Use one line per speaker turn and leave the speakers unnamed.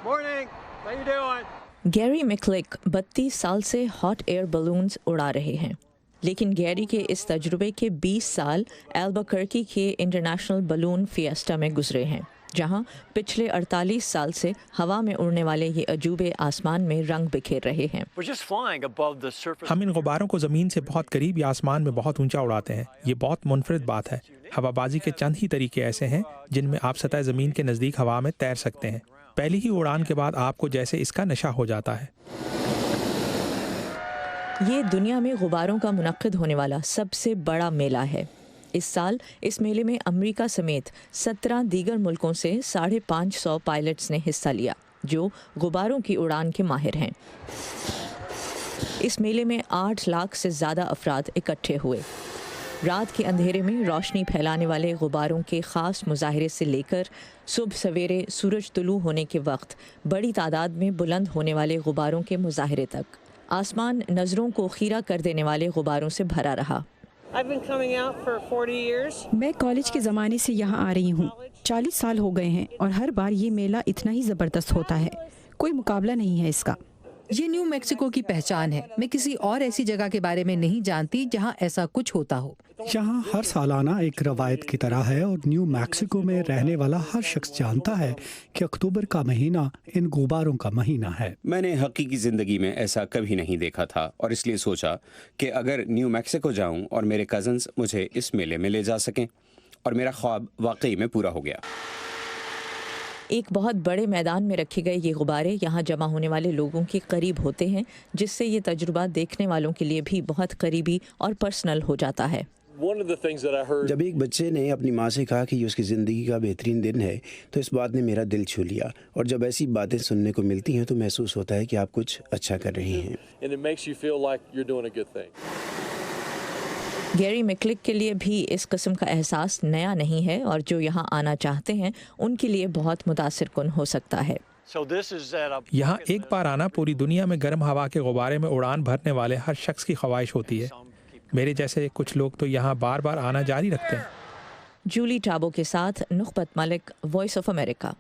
Morning. How you doing?
Gary मिकलिक 32 साल से हॉट एयर बलून्स उड़ा रहे हैं, लेकिन गैरी के इस तजुर्बे के 20 साल एल्बुकर्की के इंटरनेशनल बलून फिएस्टा में गुजरे हैं, जहां पिछले 48 साल से हवा में उड़ने वाले ये अजूबे आसमान में रंग बिखेर रहे हैं।
We're just flying above the surface.
हम इन गुब्बारों को ज़मीन से बहुत करीब या आसमान में बहुत ऊंचा उड़ाते हैं। ये बहुत मुनफरिद बात है। हवाबाजी के चंद ही तरीके ऐसे हैं जिनमें आप सतह ज़मीन के नज़दीक हवा में तैर सकते हैं। पहली ही उड़ान के बाद आपको जैसे इसका नशा हो जाता है।
ये दुनिया में गुब्बारों का मुनक्किद होने वाला सबसे बड़ा मेला है। इस साल इस मेले में अमेरिका समेत 17 दीगर मुल्कों से 550 पायलट्स ने हिस्सा लिया, जो गुब्बारों की उड़ान के माहिर हैं। इस मेले में 8 लाख से ज़्यादा अफराद इकट्ठे हुए। रात के अंधेरे में रोशनी फैलाने वाले गुब्बारों के ख़ास मुजाहरे से लेकर सुबह सवेरे सूरज तुलू होने के वक्त बड़ी तादाद में बुलंद होने वाले गुब्बारों के मुजाहरे तक, आसमान नज़रों को खीरा कर देने वाले गुब्बारों से भरा रहा।
I've been coming out for 40 years.
मैं कॉलेज के ज़माने से यहाँ आ रही हूँ। 40 साल हो गए हैं और हर बार ये मेला इतना ही ज़बरदस्त होता है, कोई मुकाबला नहीं है इसका।
ये न्यू मैक्सिको की पहचान है। मैं किसी और ऐसी जगह के बारे में नहीं जानती जहाँ ऐसा कुछ होता हो।
यहाँ हर सालाना एक रवायत की तरह है और न्यू मैक्सिको में रहने वाला हर शख्स जानता है कि अक्टूबर का महीना इन गुब्बारों का महीना है।
मैंने हकीकी ज़िंदगी में ऐसा कभी नहीं देखा था और इसलिए सोचा कि अगर न्यू मैक्सिको जाऊं और मेरे कज़न्स मुझे इस मेले में ले जा सकें, और मेरा ख्वाब वाकई में पूरा हो गया।
एक बहुत बड़े मैदान में रखे गए ये गुब्बारे यहाँ जमा होने वाले लोगों के करीब होते हैं, जिससे ये तजुर्बा देखने वालों के लिए भी बहुत करीबी और पर्सनल हो जाता है।
जब एक बच्चे ने अपनी माँ से कहा कि ये उसकी ज़िंदगी का बेहतरीन दिन है, तो इस बात ने मेरा दिल छू लिया। और जब ऐसी बातें सुनने को मिलती हैं तो महसूस होता है कि आप कुछ अच्छा कर रही हैं।
गैरी मिकलिक के लिए भी इस किस्म का एहसास नया नहीं है और जो यहाँ आना चाहते हैं उनके लिए बहुत मुतासिरकुन हो सकता है।
यहाँ एक बार आना पूरी दुनिया में गर्म हवा के गुब्बारे में उड़ान भरने वाले हर शख्स की ख्वाहिश होती है। मेरे जैसे कुछ लोग तो यहाँ बार बार आना जारी रखते हैं।
जूली टाबो के साथ नुखबत मलिक, वॉइस ऑफ अमेरिका।